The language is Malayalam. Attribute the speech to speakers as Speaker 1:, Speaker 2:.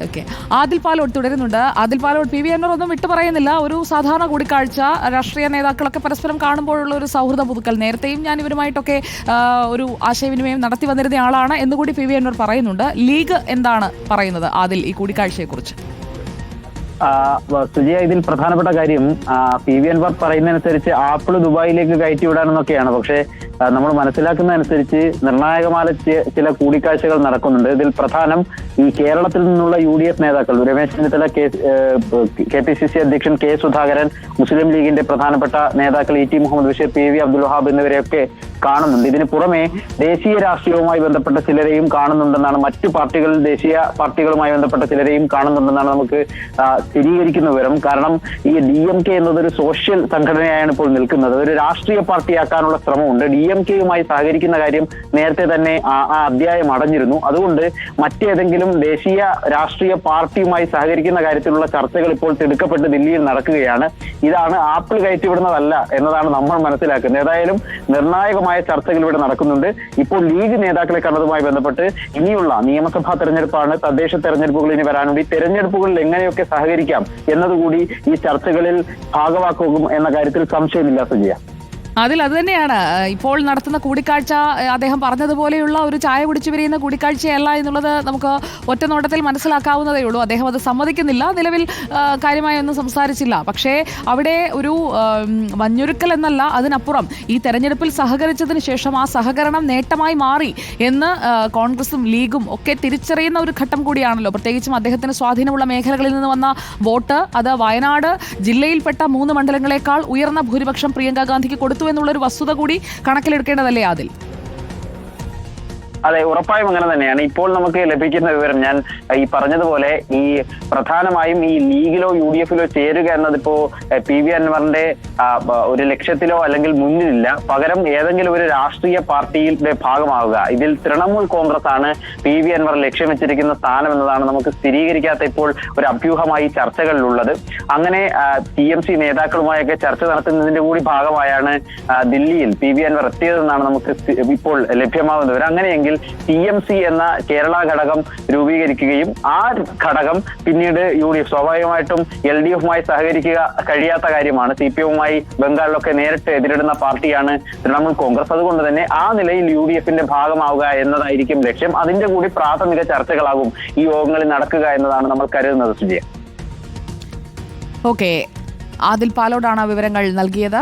Speaker 1: ഓക്കെ, ആദിൽ പാലോട് തുടരുന്നുണ്ട്. ആദിൽ പാലോട്, പി വി അൻവർ ഒന്നും വിട്ടു പറയുന്നില്ല. ഒരു സാധാരണ കൂടിക്കാഴ്ച, രാഷ്ട്രീയ നേതാക്കളൊക്കെ പരസ്പരം കാണുമ്പോഴുള്ള ഒരു സൗഹൃദ പുതുക്കൽ. നേരത്തെയും ഞാൻ ഇവരുമായിട്ടൊക്കെ ഒരു ആശയവിനിമയം നടത്തി വന്നിരുന്ന ആളാണ് എന്നുകൂടി പി വി അൻവർ പറയുന്നുണ്ട്. ലീഗ് എന്താണ് പറയുന്നത് ആദിൽ ഈ കൂടിക്കാഴ്ചയെക്കുറിച്ച്?
Speaker 2: സുജയ, ഇതിൽ പ്രധാനപ്പെട്ട കാര്യം പി വി അൻവർ പറയുന്നതനുസരിച്ച് ആപ്പിൾ ദുബായിലേക്ക് കയറ്റിവിടാനെന്നൊക്കെയാണ്. പക്ഷേ നമ്മൾ മനസ്സിലാക്കുന്നതനുസരിച്ച് നിർണായകമായ ചില കൂടിക്കാഴ്ചകൾ നടക്കുന്നുണ്ട്. ഇതിൽ പ്രധാനം ഈ കേരളത്തിൽ നിന്നുള്ള UDF നേതാക്കൾ, രമേശ് ചെന്നിത്തല, KPCC അധ്യക്ഷൻ K സുധാകരൻ, മുസ്ലിം ലീഗിന്റെ പ്രധാനപ്പെട്ട നേതാക്കൾ ET മുഹമ്മദ് ബഷീർ, PV അബ്ദുൽ വഹാബ് എന്നിവരെയൊക്കെ കാണുന്നുണ്ട്. ഇതിന് പുറമെ ദേശീയ രാഷ്ട്രീയവുമായി ബന്ധപ്പെട്ട ചിലരെയും കാണുന്നുണ്ടെന്നാണ്, മറ്റു പാർട്ടികൾ, ദേശീയ പാർട്ടികളുമായി ബന്ധപ്പെട്ട ചിലരെയും കാണുന്നുണ്ടെന്നാണ് നമുക്ക് സ്ഥിരീകരിക്കുന്ന വിവരം. കാരണം ഈ DMK എന്നതൊരു സോഷ്യൽ സംഘടനയായാണ് ഇപ്പോൾ നിൽക്കുന്നത്. ഒരു രാഷ്ട്രീയ പാർട്ടിയാക്കാനുള്ള ശ്രമമുണ്ട്. DMKയുമായി സഹകരിക്കുന്ന കാര്യം നേരത്തെ തന്നെ ആ അധ്യായം അടഞ്ഞിരുന്നു. അതുകൊണ്ട് മറ്റേതെങ്കിലും ദേശീയ രാഷ്ട്രീയ പാർട്ടിയുമായി സഹകരിക്കുന്ന കാര്യത്തിലുള്ള ചർച്ചകൾ ഇപ്പോൾ തിടുക്കപ്പെട്ട് ദില്ലിയിൽ നടക്കുകയാണ്. ഇതാണ് ആപ്പിൾ കയറ്റിവിടുന്നതല്ല എന്നതാണ് നമ്മൾ മനസ്സിലാക്കുന്നത്. ഏതായാലും നിർണായകമായ ചർച്ചകൾ ഇവിടെ നടക്കുന്നുണ്ട്. ഇപ്പോൾ ലീഗ് നേതാക്കളെ കണ്ടതുമായി ബന്ധപ്പെട്ട് ഇനിയുള്ള നിയമസഭാ തെരഞ്ഞെടുപ്പാണ്, തദ്ദേശ തെരഞ്ഞെടുപ്പുകൾ ഇനി വരാനുണ്ട്. ഈ തെരഞ്ഞെടുപ്പുകളിൽ എങ്ങനെയൊക്കെ സഹകരിക്കാം എന്നതുകൂടി ഈ ചർച്ചകളിൽ ഭാഗവാക്കും എന്ന കാര്യത്തിൽ സംശയമില്ല സുജിയ.
Speaker 1: അതിൽ അത് തന്നെയാണ് ഇപ്പോൾ നടത്തുന്ന കൂടിക്കാഴ്ച. അദ്ദേഹം പറഞ്ഞതുപോലെയുള്ള ഒരു ചായ കുടിച്ചു പിരിയുന്ന കൂടിക്കാഴ്ചയല്ല എന്നുള്ളത് നമുക്ക് ഒറ്റ നോട്ടത്തിൽ മനസ്സിലാക്കാവുന്നതേ ഉള്ളൂ. അദ്ദേഹം അത് സമ്മതിക്കുന്നില്ല. നിലവിൽ കാര്യമായി ഒന്നും സംസാരിച്ചില്ല. പക്ഷേ അവിടെ ഒരു മഞ്ഞൊരുക്കൽ എന്നല്ല, അതിനപ്പുറം ഈ തെരഞ്ഞെടുപ്പിൽ സഹകരിച്ചതിന് ശേഷം ആ സഹകരണം നേട്ടമായി മാറി എന്ന് കോൺഗ്രസും ലീഗും ഒക്കെ തിരിച്ചറിയുന്ന ഒരു ഘട്ടം കൂടിയാണല്ലോ. പ്രത്യേകിച്ചും അദ്ദേഹത്തിന് സ്വാധീനമുള്ള മേഖലകളിൽ നിന്ന് വന്ന വോട്ട്, അത് വയനാട് ജില്ലയിൽപ്പെട്ട 3 മണ്ഡലങ്ങളെക്കാൾ ഉയർന്ന ഭൂരിപക്ഷം പ്രിയങ്ക ഗാന്ധിക്ക് കൊടുത്തു എന്നുള്ളൊരു വസ്തുത കൂടി കണക്കിലെടുക്കേണ്ടതല്ലേ അതിൽ?
Speaker 2: അതെ, ഉറപ്പായും അങ്ങനെ തന്നെയാണ്. ഇപ്പോൾ നമുക്ക് ലഭിക്കുന്ന വിവരം, ഞാൻ ഈ പറഞ്ഞതുപോലെ ഈ പ്രധാനമായും ഈ ലീഗിലോ UDFിലോ ചേരുക എന്നതിപ്പോ PV അൻവറിന്റെ ഒരു ലക്ഷ്യത്തിലോ അല്ലെങ്കിൽ മുന്നിലില്ല. പകരം ഏതെങ്കിലും ഒരു രാഷ്ട്രീയ പാർട്ടിയുടെ ഭാഗമാവുക. ഇതിൽ തൃണമൂൽ കോൺഗ്രസ് ആണ് PV അൻവർ ലക്ഷ്യം വെച്ചിരിക്കുന്ന സ്ഥാനം എന്നതാണ് നമുക്ക് സ്ഥിരീകരിക്കാത്ത ഇപ്പോൾ ഒരു അഭ്യൂഹമായി ചർച്ചകളിലുള്ളത്. അങ്ങനെ TMC നേതാക്കളുമായൊക്കെ ചർച്ച നടത്തുന്നതിന്റെ കൂടി ഭാഗമായാണ് ദില്ലിയിൽ PV അൻവർ എത്തിയതെന്നാണ് നമുക്ക് ഇപ്പോൾ ലഭ്യമാകുന്ന വിവരം. അങ്ങനെയെങ്കിൽ TMC എന്ന കേരള ഘടകം രൂപീകരിക്കുകയും ആ ഘടകം പിന്നീട് UDF, സ്വാഭാവികമായിട്ടും LDFുമായി സഹകരിക്കുക കഴിയാത്ത കാര്യമാണ്. CPMുമായി ബംഗാളിലൊക്കെ നേരിട്ട് എതിരിടുന്ന പാർട്ടിയാണ് തൃണമൂൽ കോൺഗ്രസ്. അതുകൊണ്ട് തന്നെ ആ നിലയിൽ UDFന്റെ ഭാഗമാവുക എന്നതായിരിക്കും ലക്ഷ്യം. അതിന്റെ കൂടി പ്രാഥമിക ചർച്ചകളാകും ഈ യോഗങ്ങളിൽ നടക്കുക എന്നതാണ് നമ്മൾ കരുതുന്നത് സുജിയ.
Speaker 1: ഓക്കെ, ആദിൽ പാലോടാണ് വിവരങ്ങൾ നൽകിയത്.